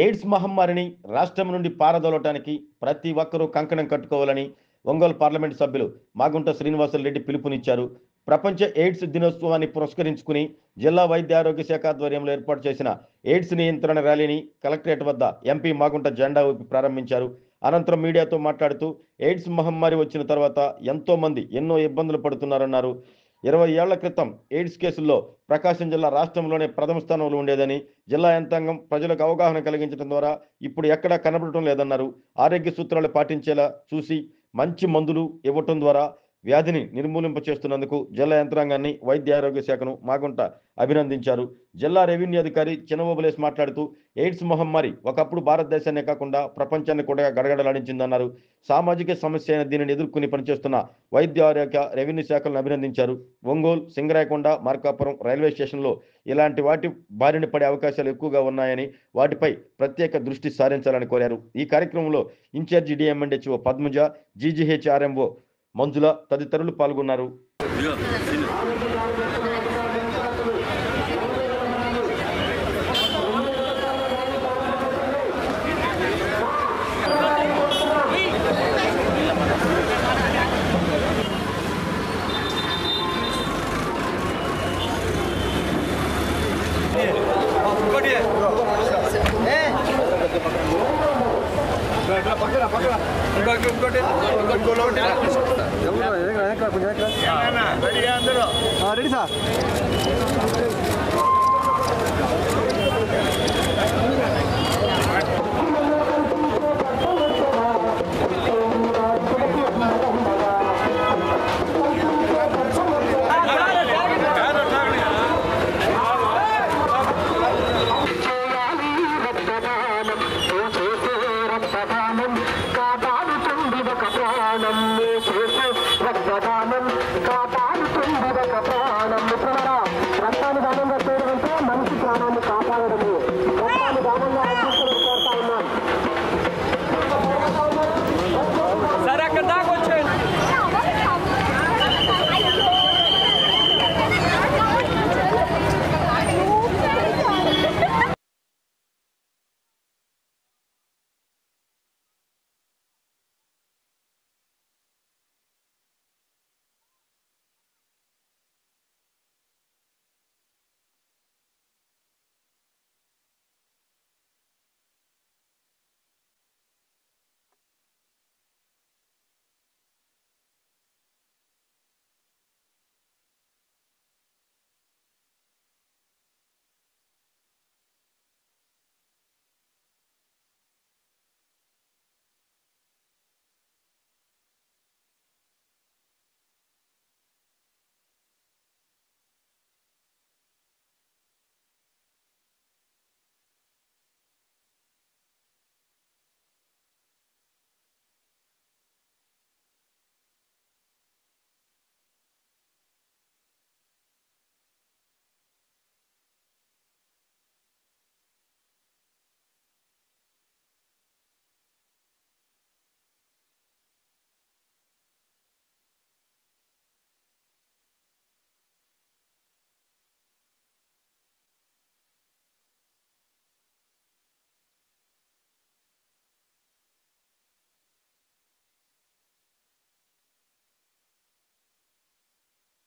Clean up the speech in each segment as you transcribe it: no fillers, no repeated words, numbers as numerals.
AIDS మహమ్మారిని రాష్ట్రం నుండి పారదోలటానికి ప్రతి ఒక్కరూ కంకణం కట్టుకోవాలని ఒంగోలు పార్లమెంటు సభ్యులు మాగుంట శ్రీనివాసులు రెడ్డి పిలుపునిచ్చారు. ప్రపంచ ఎయిడ్స్ దినోత్సవాన్ని పురస్కరించుకుని జిల్లా వైద్య ఆరోగ్య శాఖ ఆధ్వర్యంలో ఏర్పాటు చేసిన ఎయిడ్స్ నియంత్రణ ర్యాలీని కలెక్టరేట్ వద్ద ఎంపీ మాగుంట జెండా ఊపి ప్రారంభించారు. అనంతరం మీడియాతో మాట్లాడుతూ ఎయిడ్స్ మహమ్మారి వచ్చిన తర్వాత ఎంతో మంది ఎన్నో ఇబ్బందులు పడుతున్నారన్నారు. 20 ఏళ్ల క్రితం ఎయిడ్స్ కేసుల్లో ప్రకాశం జిల్లా రాష్ట్రంలోనే ప్రథమ స్థానంలో ఉండేదని, జిల్లా యంత్రాంగం ప్రజలకు అవగాహన కలిగించడం ద్వారా ఇప్పుడు ఎక్కడా కనబడటం లేదన్నారు. ఆరోగ్య సూత్రాలు పాటించేలా చూసి మంచి మందులు ఇవ్వటం ద్వారా వ్యాధిని నిర్మూలింప చేస్తున్నందుకు జిల్లా యంత్రాంగాన్ని, వైద్య ఆరోగ్య శాఖను మాగుంట అభినందించారు. జిల్లా రెవెన్యూ అధికారి చినబోబులేస్ మాట్లాడుతూ ఎయిడ్స్ మహమ్మారి ఒకప్పుడు భారతదేశాన్నే కాకుండా ప్రపంచాన్ని కూడా గడగడలాడించిందన్నారు. సామాజిక సమస్య అయిన దీనిని ఎదుర్కొని పనిచేస్తున్న వైద్య ఆరోగ్య రెవెన్యూ శాఖలను అభినందించారు. ఒంగోలు, సింగరాయకొండ, మార్కాపురం రైల్వే స్టేషన్లో ఇలాంటి వాటి బారిన పడే అవకాశాలు ఎక్కువగా ఉన్నాయని, వాటిపై ప్రత్యేక దృష్టి సారించాలని కోరారు. ఈ కార్యక్రమంలో incharge DM and HO Padmaja, GGH RMO Manjula తదితరులు పాల్గొన్నారు. Ready sir.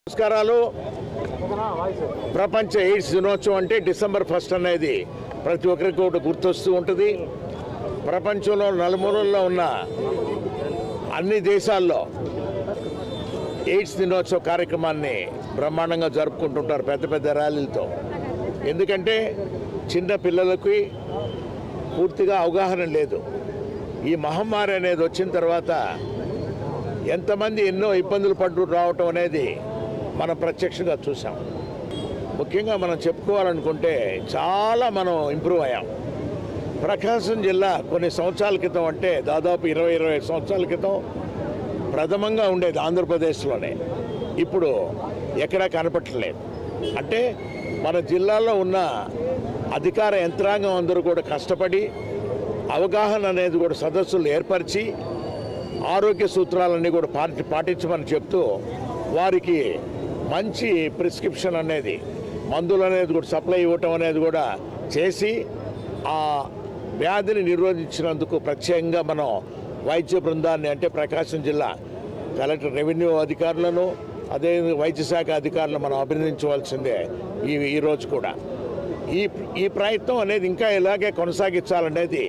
నమస్కారాలు. ప్రపంచ ఎయిడ్స్ దినోత్సవం అంటే డిసెంబర్ 1 అనేది ప్రతి ఒక్కరికి ఒకటి గుర్తొస్తూ ఉంటుంది. ప్రపంచంలో నలుమూలల్లో ఉన్న అన్ని దేశాల్లో ఎయిడ్స్ దినోత్సవ కార్యక్రమాన్ని బ్రహ్మాండంగా జరుపుకుంటుంటారు పెద్ద పెద్ద ర్యాలీలతో. ఎందుకంటే చిన్న పిల్లలకి పూర్తిగా అవగాహన లేదు. ఈ మహమ్మారి అనేది వచ్చిన తర్వాత ఎంతమంది ఎన్నో ఇబ్బందులు పడుతూ రావటం అనేది మనం ప్రత్యక్షంగా చూసాం. ముఖ్యంగా మనం చెప్పుకోవాలనుకుంటే చాలా మనం ఇంప్రూవ్ అయ్యాం. ప్రకాశం జిల్లా కొన్ని సంవత్సరాల క్రితం, అంటే దాదాపు 20-25 సంవత్సరాల క్రితం ప్రథమంగా ఉండేది ఆంధ్రప్రదేశ్లోనే. ఇప్పుడు ఎక్కడా కనపట్టలేదు. అంటే మన జిల్లాలో ఉన్న అధికార యంత్రాంగం అందరూ కూడా కష్టపడి అవగాహన అనేది కూడా సదస్సులు ఏర్పరిచి ఆరోగ్య సూత్రాలన్నీ కూడా పాటించమని చెప్తూ వారికి మంచి ప్రిస్క్రిప్షన్ అనేది, మందులు అనేది కూడా సప్లై ఇవ్వటం అనేది కూడా చేసి ఆ వ్యాధిని నిరోధించినందుకు ప్రత్యేకంగా మనం వైద్య బృందాన్ని అంటే ప్రకాశం జిల్లా కలెక్టర్ రెవెన్యూ అధికారులను అదే వైద్య శాఖ అధికారులను మనం అభినందించవలసిందే ఈరోజు కూడా. ఈ ప్రయత్నం అనేది ఇంకా ఇలాగే కొనసాగించాలనేది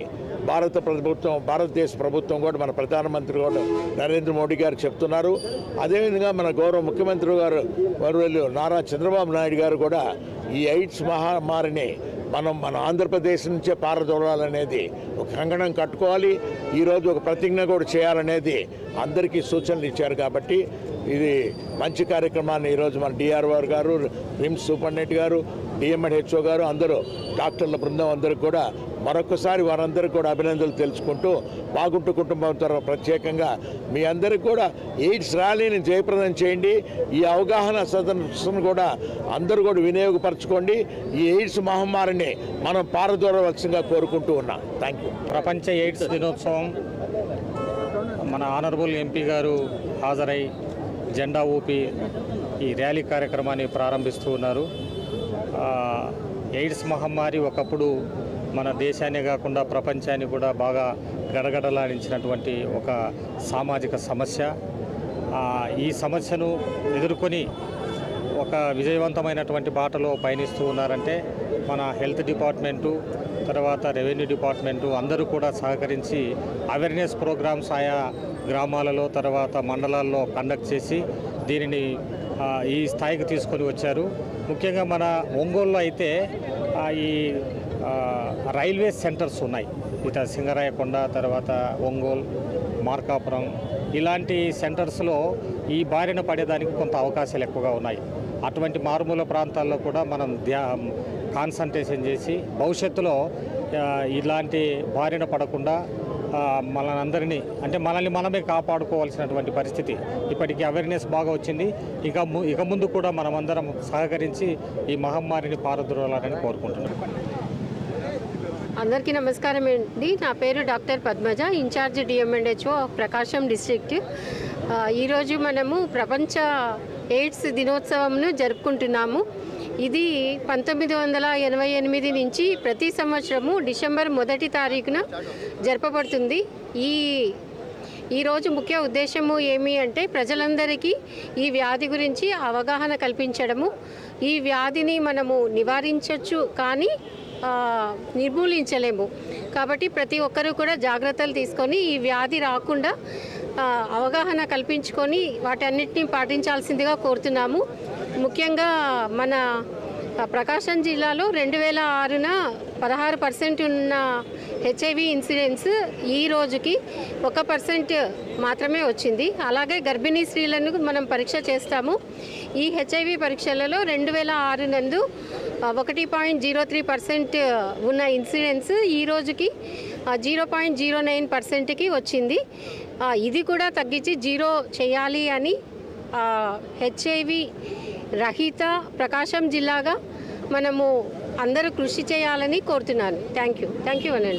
భారతదేశ ప్రభుత్వం కూడా మన ప్రధానమంత్రి కూడా నరేంద్ర మోడీ గారు చెప్తున్నారు. అదేవిధంగా మన గౌరవ ముఖ్యమంత్రి గారు వర్యులు నారా చంద్రబాబు నాయుడు గారు కూడా ఈ ఎయిడ్స్ మహమ్మారిని మన ఆంధ్రప్రదేశ్ నుంచే పారదోలాలనేది ఒక కంకణం కట్టుకోవాలి. ఈరోజు ఒక ప్రతిజ్ఞ కూడా చేయాలనేది అందరికీ సూచనలు ఇచ్చారు. కాబట్టి ఇది మంచి కార్యక్రమాన్ని ఈరోజు మన డిఆర్ఓ గారు, రిమ్స్ సూపరింటెండెంట్ గారు, డిఎంఎడ్హెచ్ఓ గారు, అందరూ డాక్టర్ల బృందం అందరికి కూడా మరొకసారి వారందరికీ కూడా అభినందనలు తెలుసుకుంటూ బాగుంటు కుటుంబం తరఫున ప్రత్యేకంగా మీ అందరికీ కూడా ఎయిడ్స్ ర్యాలీని జయప్రదం చేయండి. ఈ అవగాహన సదస్సును కూడా అందరూ కూడా వినియోగపరచుకోండి. ఈ ఎయిడ్స్ మహమ్మారిని మనం పారదోలవలసిందిగా కోరుకుంటూ ఉన్నాం. Thank you. ప్రపంచ ఎయిడ్స్ దినోత్సవం మన ఆనరబుల్ ఎంపీ గారు హాజరై జెండా ఊపి ఈ ర్యాలీ కార్యక్రమాన్ని ప్రారంభిస్తూ ఉన్నారు. ఎయిడ్స్ మహమ్మారి ఒకప్పుడు మన దేశాన్ని కాకుండా ప్రపంచాన్ని కూడా బాగా గడగడలాడించినటువంటి ఒక సామాజిక సమస్య. ఈ సమస్యను ఎదుర్కొని ఒక విజయవంతమైనటువంటి బాటలో పయనిస్తూ ఉన్నారంటే మన హెల్త్ డిపార్ట్మెంటు, తర్వాత రెవెన్యూ డిపార్ట్మెంటు అందరూ కూడా సహకరించి అవేర్నెస్ ప్రోగ్రామ్స్ ఆయా గ్రామాలలో తర్వాత మండలాల్లో కండక్ట్ చేసి దీనిని ఈ స్థాయికి తీసుకొని వచ్చారు. ముఖ్యంగా మన ఒంగోలులో అయితే ఈ రైల్వే సెంటర్స్ ఉన్నాయి. ఇట సింగరాయకొండ, తర్వాత ఒంగోలు, మార్కాపురం ఇలాంటి సెంటర్స్లో ఈ బారిన పడేదానికి కొంత అవకాశాలు ఎక్కువగా ఉన్నాయి. అటువంటి మారుమూల ప్రాంతాల్లో కూడా మనం కాన్సంట్రేషన్ చేసి భవిష్యత్తులో ఇలాంటి బారిన పడకుండా మనందరినీ అంటే మనల్ని మనమే కాపాడుకోవాల్సినటువంటి పరిస్థితి. ఇప్పటికీ అవేర్నెస్ బాగా వచ్చింది. ఇక ముందు కూడా మనమందరం సహకరించి ఈ మహమ్మారిని పారద్రోలాలని కోరుకుంటున్నాం. అందరికీ నమస్కారం అండి. నా పేరు డాక్టర్ పద్మజ, ఇన్ఛార్జ్ డిఎంఎండ్హెచ్ఓ ప్రకాశం డిస్ట్రిక్ట్. ఈరోజు మనము ప్రపంచ ఎయిడ్స్ దినోత్సవంను జరుపుకుంటున్నాము. ఇది 1988 నుంచి ప్రతి సంవత్సరము డిసెంబర్ 1వ తారీఖున జరపబడుతుంది. ఈరోజు ముఖ్య ఉద్దేశము ఏమి అంటే ప్రజలందరికీ ఈ వ్యాధి గురించి అవగాహన కల్పించడము. ఈ వ్యాధిని మనము నివారించవచ్చు కానీ నిర్మూలించలేము. కాబట్టి ప్రతి ఒక్కరూ కూడా జాగ్రత్తలు తీసుకొని ఈ వ్యాధి రాకుండా అవగాహన కల్పించుకొని వాటన్నిటిని పాటించాల్సిందిగా కోరుతున్నాము. ముఖ్యంగా మన ప్రకాశం జిల్లాలో 2006న 16% ఉన్న హెచ్ఐవి ఇన్సిడెన్స్ ఈ రోజుకి 1% మాత్రమే వచ్చింది. అలాగే గర్భిణీ స్త్రీలను మనం పరీక్ష చేస్తాము. ఈ హెచ్ఐవి పరీక్షలలో 2006 నందు 1.03% ఉన్న ఇన్సిడెన్స్ ఈ రోజుకి 0.09%కి వచ్చింది. ఇది కూడా తగ్గించి 0 చేయాలి అని హెచ్ఐవి రహిత ప్రకాశం జిల్లాగా మనము అందరూ కృషి చేయాలని కోరుతున్నాను. థ్యాంక్ యూ అనండి.